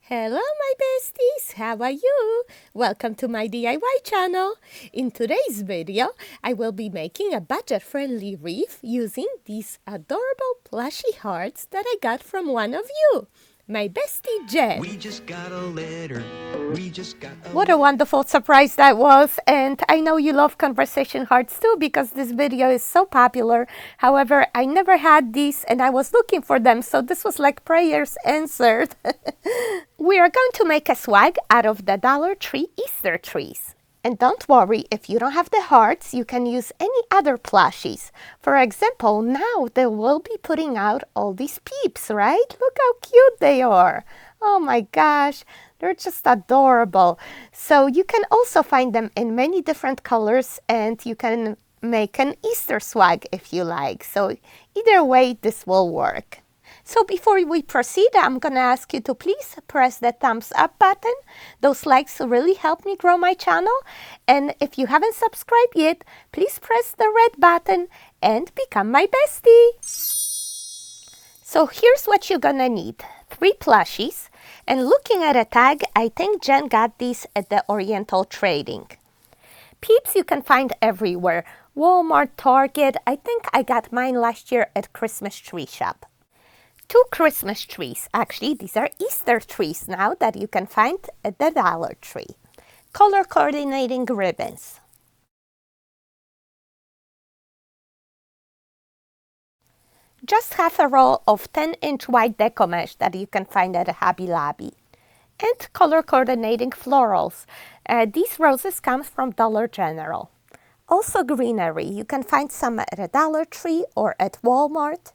Hello my besties, how are you? Welcome to my DIY channel. In today's video, I will be making a budget-friendly wreath using these adorable plushy hearts that I got from one of you, my bestie Jen. We just got a letter. What a wonderful surprise that was, and I know you love conversation hearts too because this video is so popular. However, I never had these and I was looking for them, so this was like prayers answered. We are going to make a swag out of the Dollar Tree Easter trees. And don't worry, if you don't have the hearts, you can use any other plushies. For example, now they will be putting out all these Peeps, right? Look how cute they are. Oh my gosh, they're just adorable. So you can also find them in many different colors and you can make an Easter swag if you like. So either way, this will work. So before we proceed, I'm going to ask you to please press the thumbs up button. Those likes really help me grow my channel. And if you haven't subscribed yet, please press the red button and become my bestie. So here's what you're going to need. 3 plushies. And looking at a tag, I think Jen got these at the Oriental Trading. Peeps you can find everywhere. Walmart, Target. I think I got mine last year at Christmas Tree Shop. 2 Christmas trees. Actually, these are Easter trees now that you can find at the Dollar Tree. Color coordinating ribbons. Just half a roll of 10-inch white deco mesh that you can find at a Hobby Lobby. And color coordinating florals. These roses come from Dollar General. Also greenery. You can find some at a Dollar Tree or at Walmart.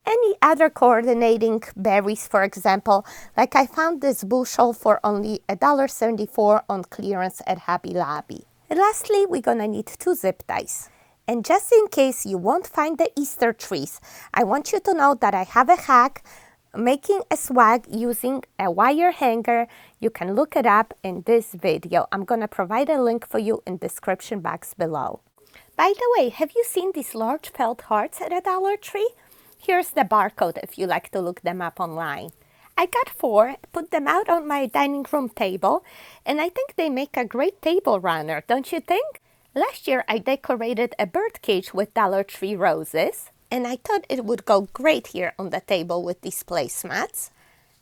Any other coordinating berries, for example, like I found this bushel for only $1.74 on clearance at Hobby Lobby. And lastly, we're gonna need 2 zip ties. And just in case you won't find the Easter trees, I want you to know that I have a hack making a swag using a wire hanger. You can look it up in this video. I'm gonna provide a link for you in the description box below. By the way, have you seen these large felt hearts at a Dollar Tree? Here's the barcode if you like to look them up online. I got 4, put them out on my dining room table, and I think they make a great table runner, don't you think? Last year I decorated a bird cage with Dollar Tree roses, and I thought it would go great here on the table with these placemats.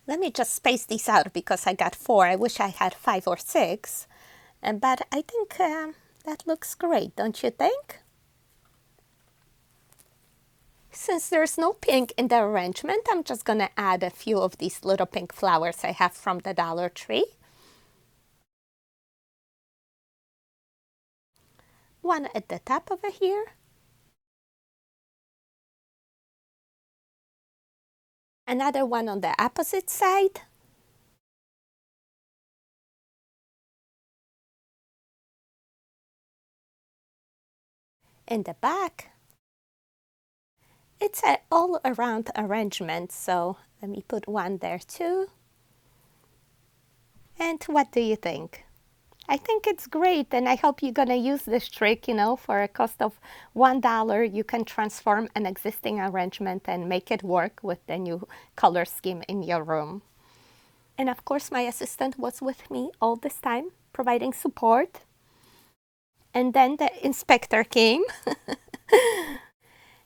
Let me just space these out because I got 4. I wish I had 5 or 6, but I think that looks great, don't you think? Since there's no pink in the arrangement, I'm just going to add a few of these little pink flowers I have from the Dollar Tree. One at the top over here. Another one on the opposite side. In the back. It's an all-around arrangement, so let me put one there too. And what do you think? I think it's great, and I hope you're gonna use this trick, for a cost of $1, you can transform an existing arrangement and make it work with the new color scheme in your room. And of course, my assistant was with me all this time, providing support. And then the inspector came.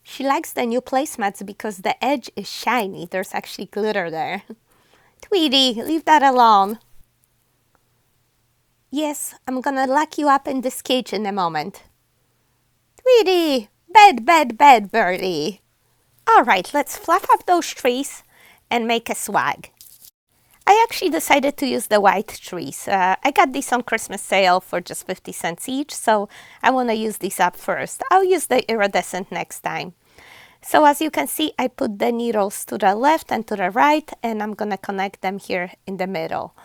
She likes the new placemats because the edge is shiny. There's actually glitter there. Tweety, leave that alone. Yes, I'm gonna lock you up in this cage in a moment. Tweety, bed, birdie. All right, let's fluff up those trees and make a swag. I actually decided to use the white trees. I got these on Christmas sale for just 50 cents each, so I want to use these up first. I'll use the iridescent next time. So as you can see, I put the needles to the left and to the right, and I'm going to connect them here in the middle.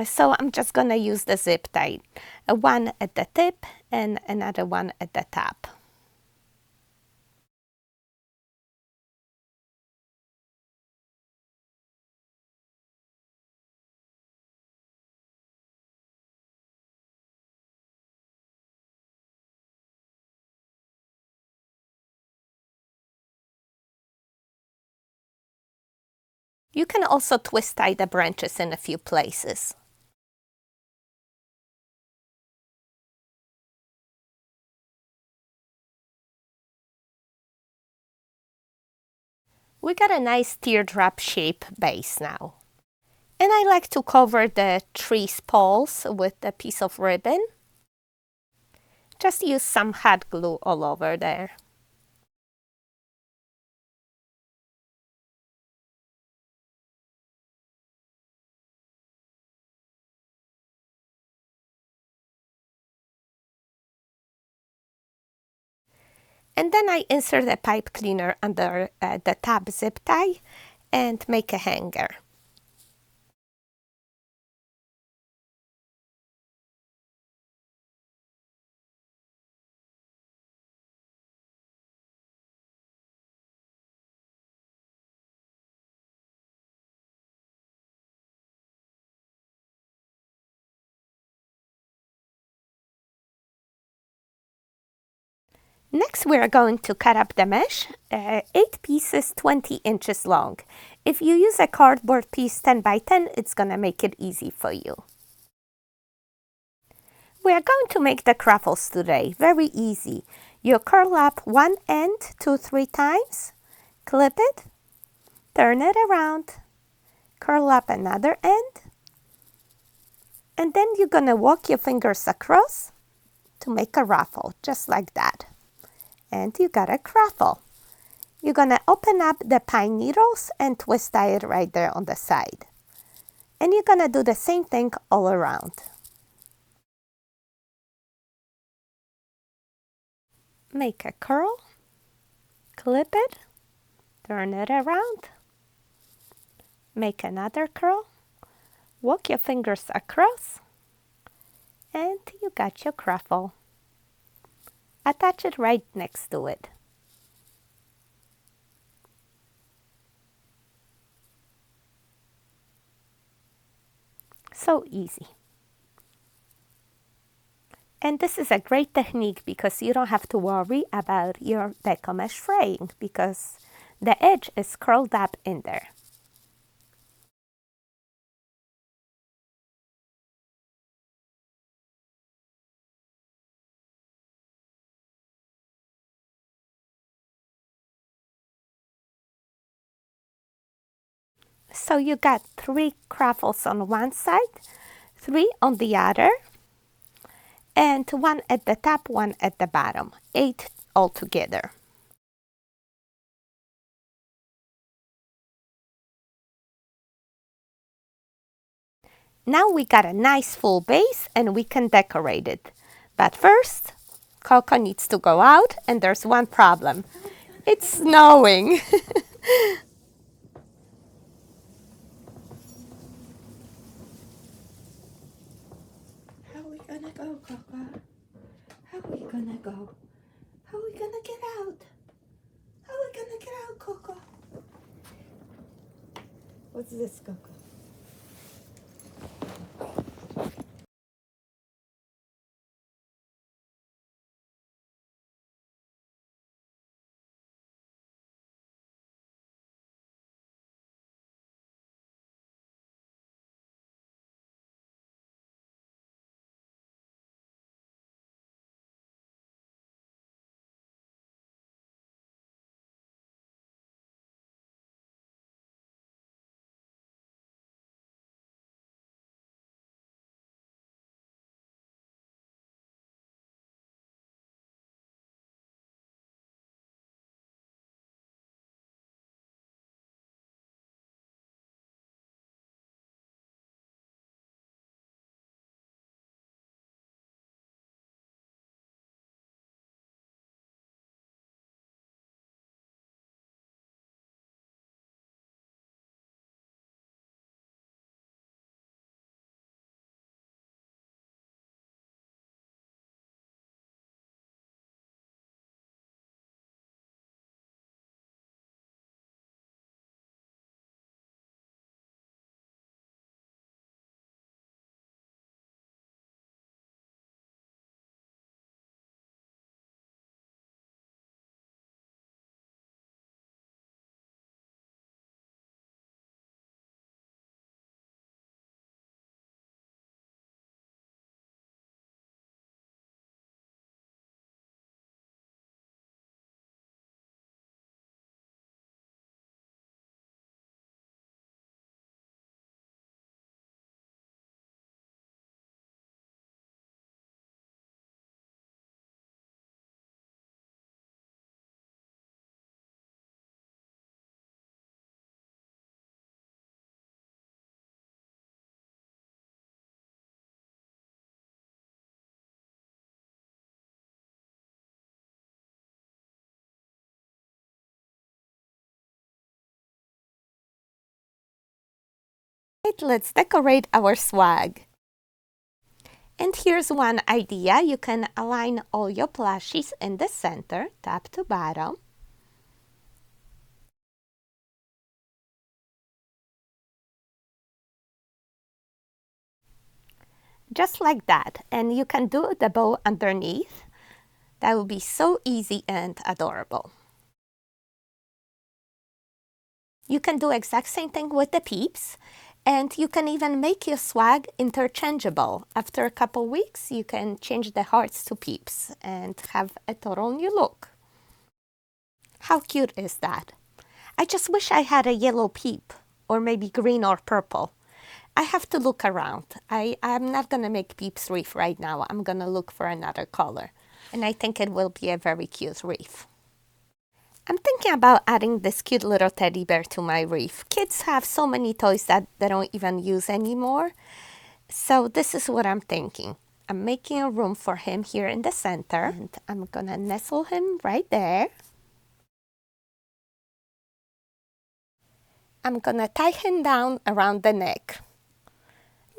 So I'm just going to use the zip tie. One at the tip and another one at the top. You can also twist tie the branches in a few places. We got a nice teardrop shape base now. And I like to cover the tree's poles with a piece of ribbon. Just use some hot glue all over there. And then I insert a pipe cleaner under the top zip tie and make a hanger. Next, we're going to cut up the mesh, 8 pieces, 20 inches long. If you use a cardboard piece 10 by 10, it's gonna make it easy for you. We are going to make the cruffles today, very easy. You curl up one end 2-3 times, clip it, turn it around, curl up another end, and then you're gonna walk your fingers across to make a ruffle, just like that. And you got a cruffle. You're gonna open up the pine needles and twist tie it right there on the side. And you're gonna do the same thing all around. Make a curl, clip it, turn it around, make another curl, walk your fingers across, and you got your cruffle. Attach it right next to it. So easy. And this is a great technique because you don't have to worry about your deco mesh fraying because the edge is curled up in there. So you got 3 cruffles on one side, 3 on the other, and 1 at the top, 1 at the bottom, 8 altogether. Now we got a nice full base and we can decorate it. But first, Coco needs to go out and there's one problem. It's snowing. How are we gonna go, Coco? How are we gonna go? How are we gonna get out? How are we gonna get out, Coco? What's this, Coco? Let's decorate our swag. And here's one idea. You can align all your plushies in the center, top to bottom. Just like that. And you can do the bow underneath. That will be so easy and adorable. You can do exact same thing with the Peeps. And you can even make your swag interchangeable. After a couple weeks, you can change the hearts to Peeps and have a total new look. How cute is that? I just wish I had a yellow Peep, or maybe green or purple. I have to look around. I'm not going to make Peeps wreath right now. I'm going to look for another color. And I think it will be a very cute wreath. I'm thinking about adding this cute little teddy bear to my wreath. Kids have so many toys that they don't even use anymore. So this is what I'm thinking. I'm making a room for him here in the center. And I'm going to nestle him right there. I'm going to tie him down around the neck.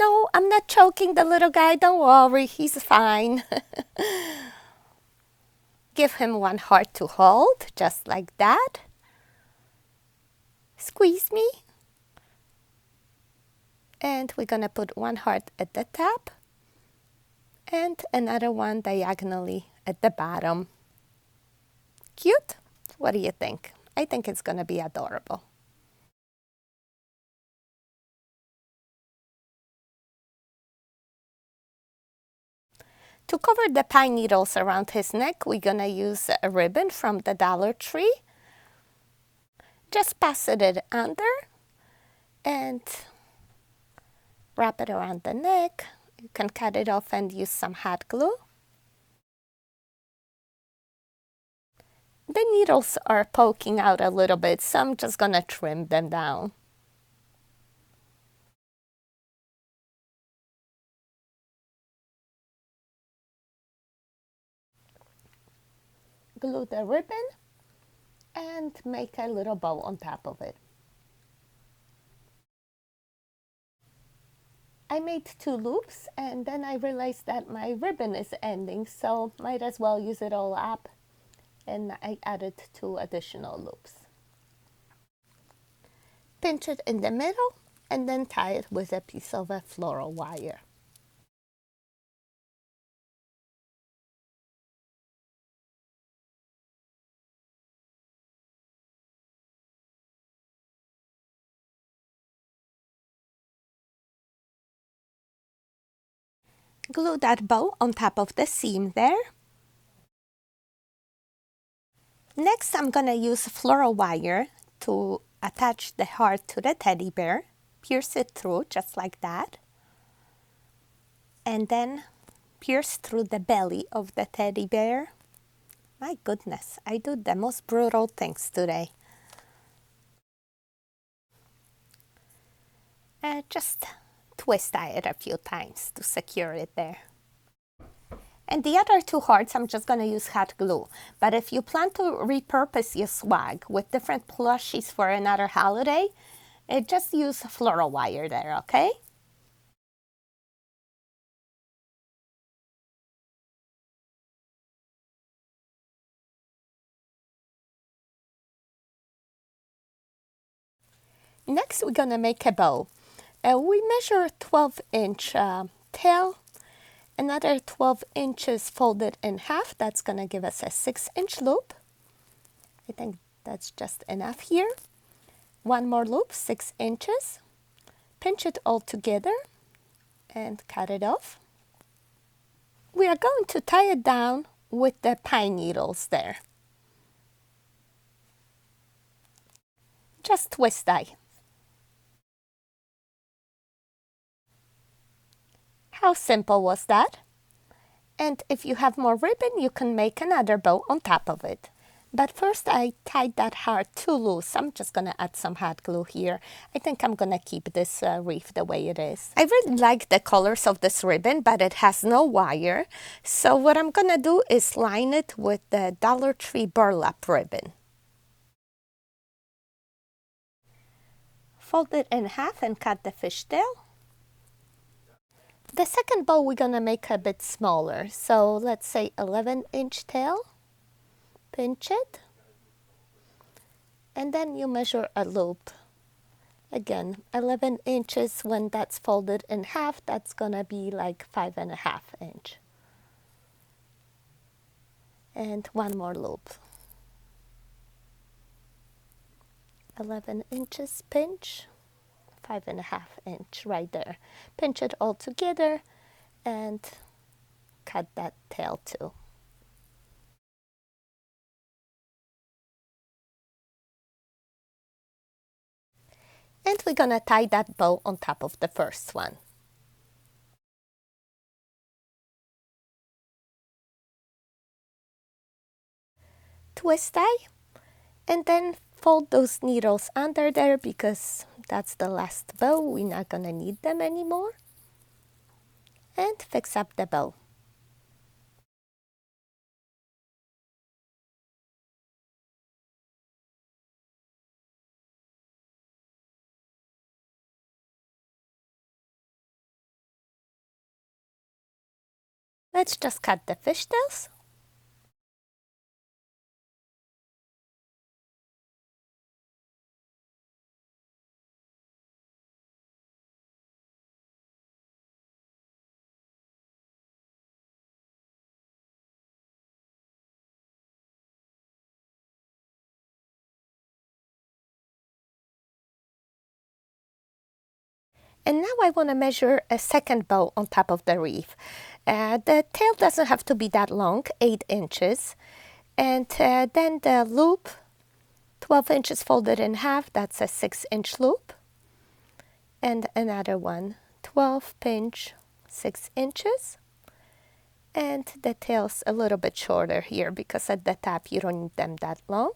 No, I'm not choking the little guy. Don't worry, he's fine. Give him one heart to hold, just like that. Squeeze me. And we're going to put one heart at the top and another one diagonally at the bottom. Cute? What do you think? I think it's going to be adorable. To cover the pine needles around his neck, we're going to use a ribbon from the Dollar Tree. Just pass it under and wrap it around the neck. You can cut it off and use some hot glue. The needles are poking out a little bit, so I'm just going to trim them down. Glue the ribbon and make a little bow on top of it. I made 2 loops and then I realized that my ribbon is ending, so might as well use it all up, and I added 2 additional loops. Pinch it in the middle and then tie it with a piece of a floral wire. Glue that bow on top of the seam there. Next, I'm going to use floral wire to attach the heart to the teddy bear. Pierce it through just like that. And then pierce through the belly of the teddy bear. My goodness, I do the most brutal things today. Just twist tie it a few times to secure it there. And the other 2 hearts, I'm just going to use hot glue. But if you plan to repurpose your swag with different plushies for another holiday, just use floral wire there, okay? Next, we're going to make a bow. We measure 12-inch tail, another 12 inches folded in half. That's going to give us a 6-inch loop. I think that's just enough here. One more loop, 6 inches. Pinch it all together and cut it off. We are going to tie it down with the pine needles there. Just twist tie. How simple was that? And if you have more ribbon, you can make another bow on top of it. But first I tied that heart too loose. I'm just going to add some hot glue here. I think I'm going to keep this wreath the way it is. I really like the colors of this ribbon, but it has no wire. So what I'm going to do is line it with the Dollar Tree burlap ribbon. fold it in half and cut the fishtail. The second bow we're gonna make a bit smaller, so let's say 11-inch tail. Pinch it, and then you measure a loop. Again, 11 inches. When that's folded in half, that's gonna be like 5.5 inch. And one more loop. 11 inches, pinch, 5.5 inch right there. Pinch it all together and cut that tail too. And we're gonna tie that bow on top of the first one. Twist tie, and then fold those needles under there because that's the last bow. We're not gonna need them anymore. And fix up the bow. Let's just cut the fishtails. And now I want to measure a second bow on top of the wreath. The tail doesn't have to be that long, 8 inches. And then the loop, 12 inches folded in half, that's a 6-inch loop. And another one, 12 pinch, 6 inches. And the tail's a little bit shorter here because at the top you don't need them that long.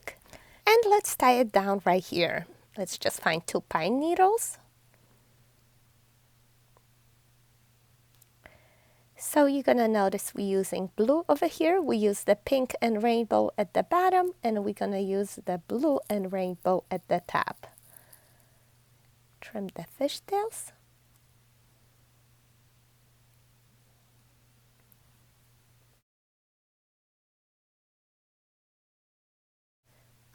And let's tie it down right here. Let's just find 2 pine needles. So you're gonna notice we're using blue over here. We use the pink and rainbow at the bottom, and we're gonna use the blue and rainbow at the top. Trim the fishtails.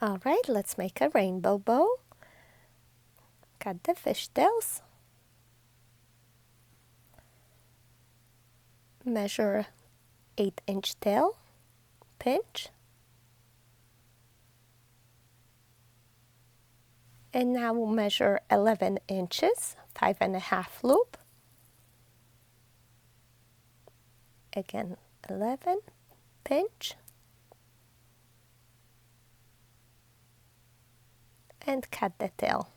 All right, let's make a rainbow bow. Cut the fishtails. Measure 8-inch tail, pinch. And now we'll measure 11 inches, 5.5 loop. Again, 11, pinch. And cut the tail.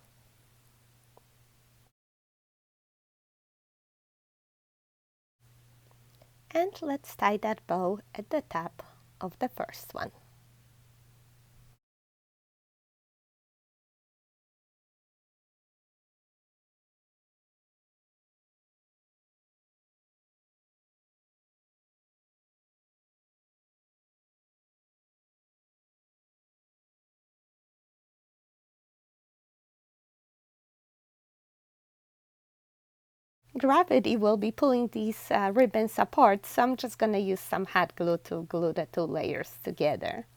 And let's tie that bow at the top of the first one. Gravity will be pulling these ribbons apart, so I'm just going to use some hot glue to glue the 2 layers together.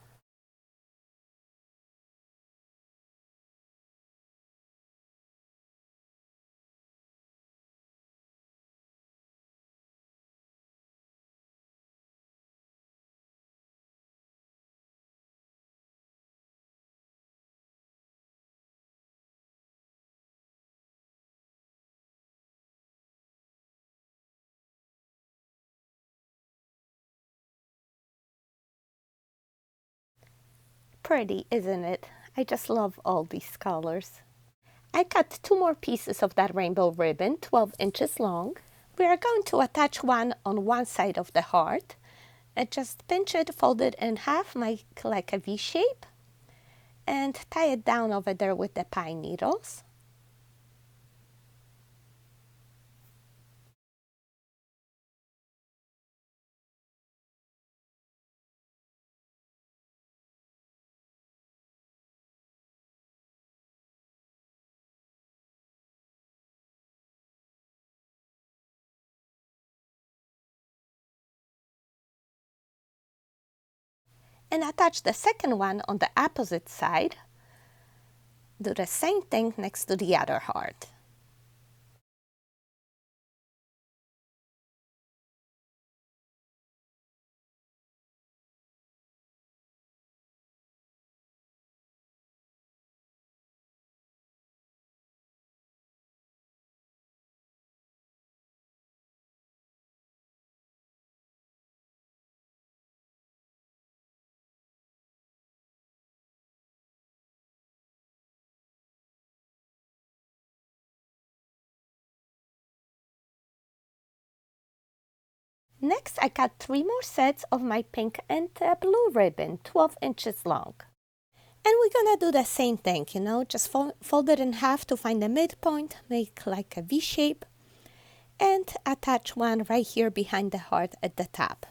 Pretty, isn't it? I just love all these colors. I cut 2 more pieces of that rainbow ribbon, 12 inches long. We are going to attach one on one side of the heart. And just pinch it, fold it in half, make like a V shape. And tie it down over there with the pine needles. And attach the second one on the opposite side. Do the same thing next to the other heart. Next, I cut 3 more sets of my pink and blue ribbon, 12 inches long. And we're gonna do the same thing, you know, just fold it in half to find the midpoint, make like a V shape, and attach one right here behind the heart at the top.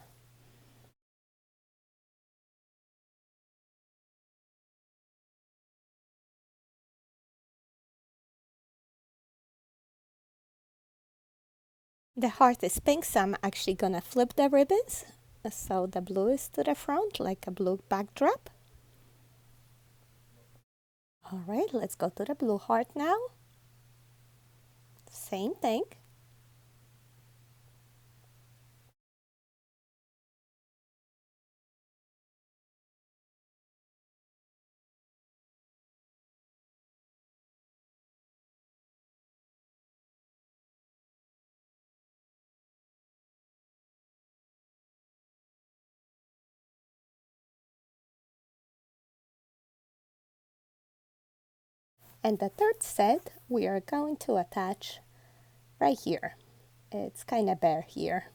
The heart is pink, so I'm actually gonna flip the ribbons. So the blue is to the front, like a blue backdrop. All right, let's go to the blue heart now. Same thing. And the third set, we are going to attach right here. It's kind of bare here.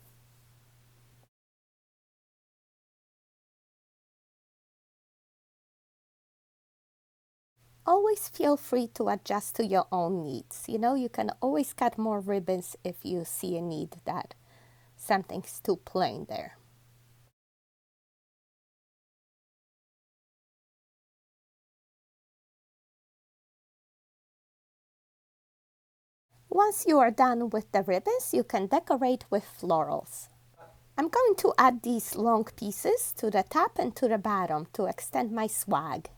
Always feel free to adjust to your own needs. You know, you can always cut more ribbons if you see a need that something's too plain there. Once you are done with the ribbons, you can decorate with florals. I'm going to add these long pieces to the top and to the bottom to extend my swag.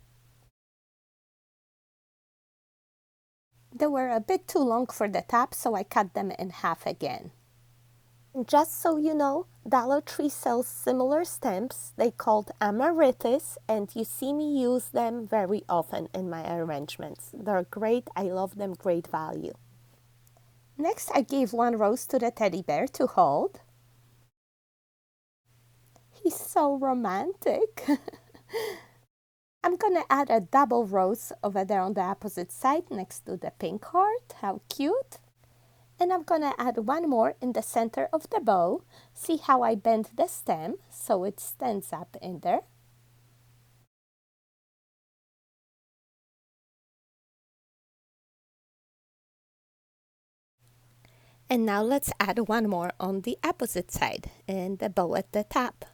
They were a bit too long for the top, so I cut them in half again. Just so you know, Dollar Tree sells similar stamps. They called Umbrtone, and you see me use them very often in my arrangements. They're great. I love them. Great value. Next, I gave one rose to the teddy bear to hold. He's so romantic. I'm gonna add a double rose over there on the opposite side next to the pink heart. How cute. And I'm gonna add one more in the center of the bow. See how I bend the stem so it stands up in there. And now let's add one more on the opposite side and the bow at the top.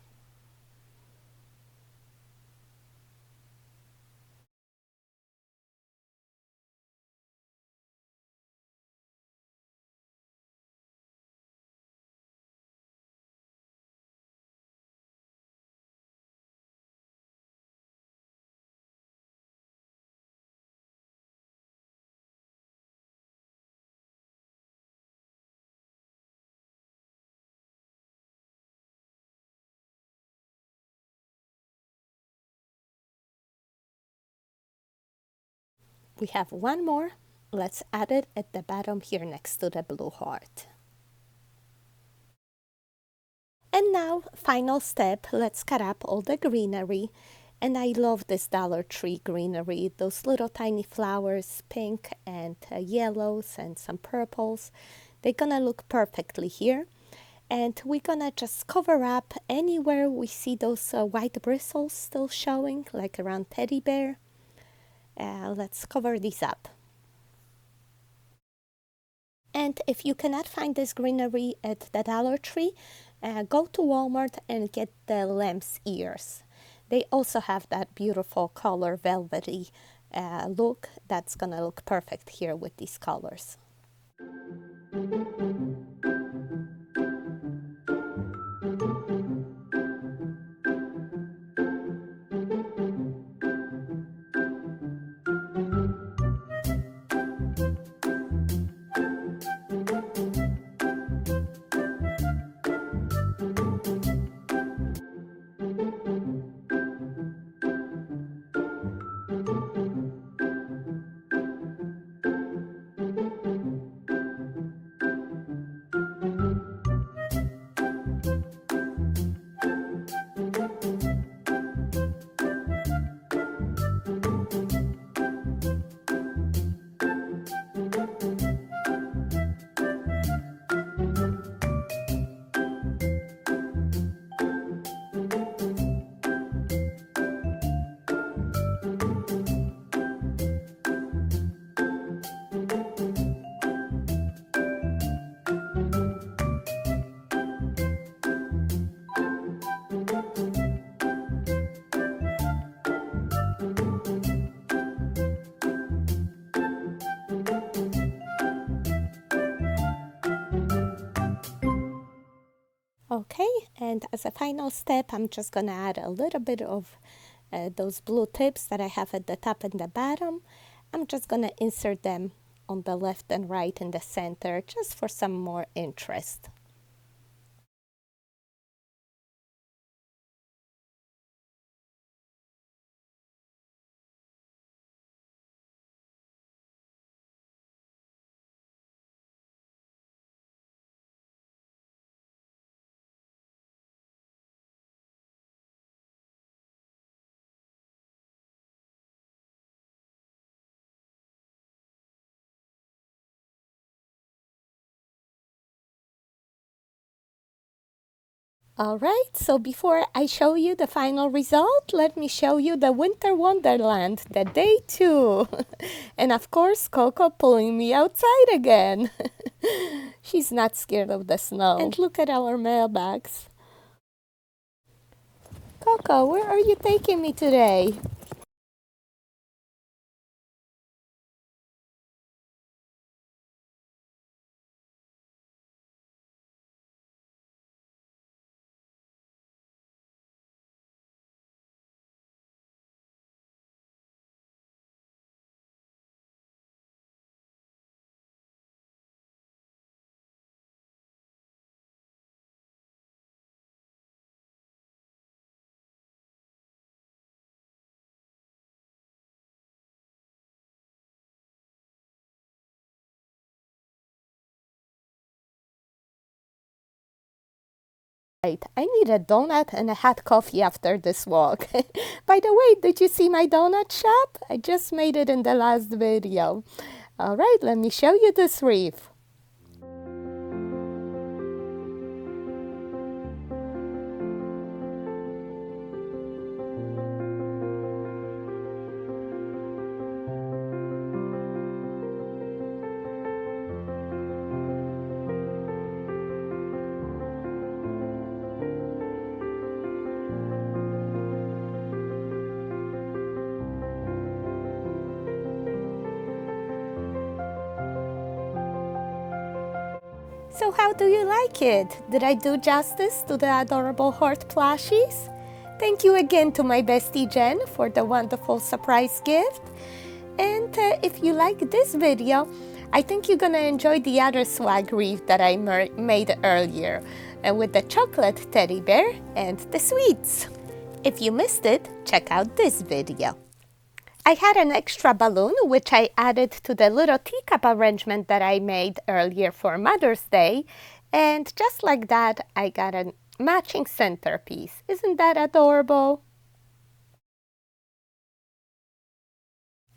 We have one more. Let's add it at the bottom here next to the blue heart. And now, final step, let's cut up all the greenery. And I love this Dollar Tree greenery, those little tiny flowers, pink and yellows and some purples. They're gonna look perfectly here. And we're gonna just cover up anywhere we see those white bristles still showing, like around teddy bear. Let's cover these up. And if you cannot find this greenery at the Dollar Tree, go to Walmart and get the lamb's ears. They also have that beautiful color velvety look that's gonna look perfect here with these colors. Okay, and as a final step, I'm just gonna add a little bit of those blue tips that I have at the top and the bottom. I'm just gonna insert them on the left and right in the center just for some more interest. All right, so before I show you the final result, let me show you the Winter Wonderland, the day 2. And of course, Coco pulling me outside again. She's not scared of the snow. And look at our mailbags. Coco, where are you taking me today? Right, I need a donut and a hot coffee after this walk. By the way, did you see my donut shop? I just made it in the last video. All right, let me show you this wreath. So how do you like it? Did I do justice to the adorable heart plushies? Thank you again to my bestie Jen for the wonderful surprise gift. And if you like this video, I think you're gonna enjoy the other swag wreath that I made earlier with the chocolate teddy bear and the sweets. If you missed it, check out this video. I had an extra balloon, which I added to the little teacup arrangement that I made earlier for Mother's Day. And just like that, I got a matching centerpiece. Isn't that adorable?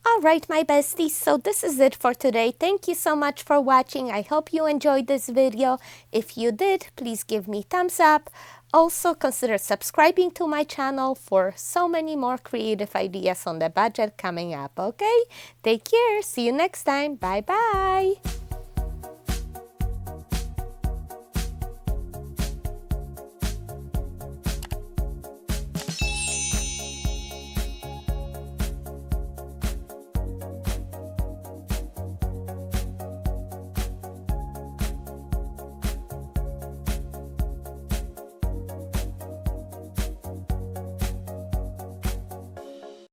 All right, my besties, so this is it for today. Thank you so much for watching. I hope you enjoyed this video. If you did, please give me thumbs up. Also, consider subscribing to my channel for so many more creative ideas on the budget coming up, okay? Take care. See you next time. Bye-bye.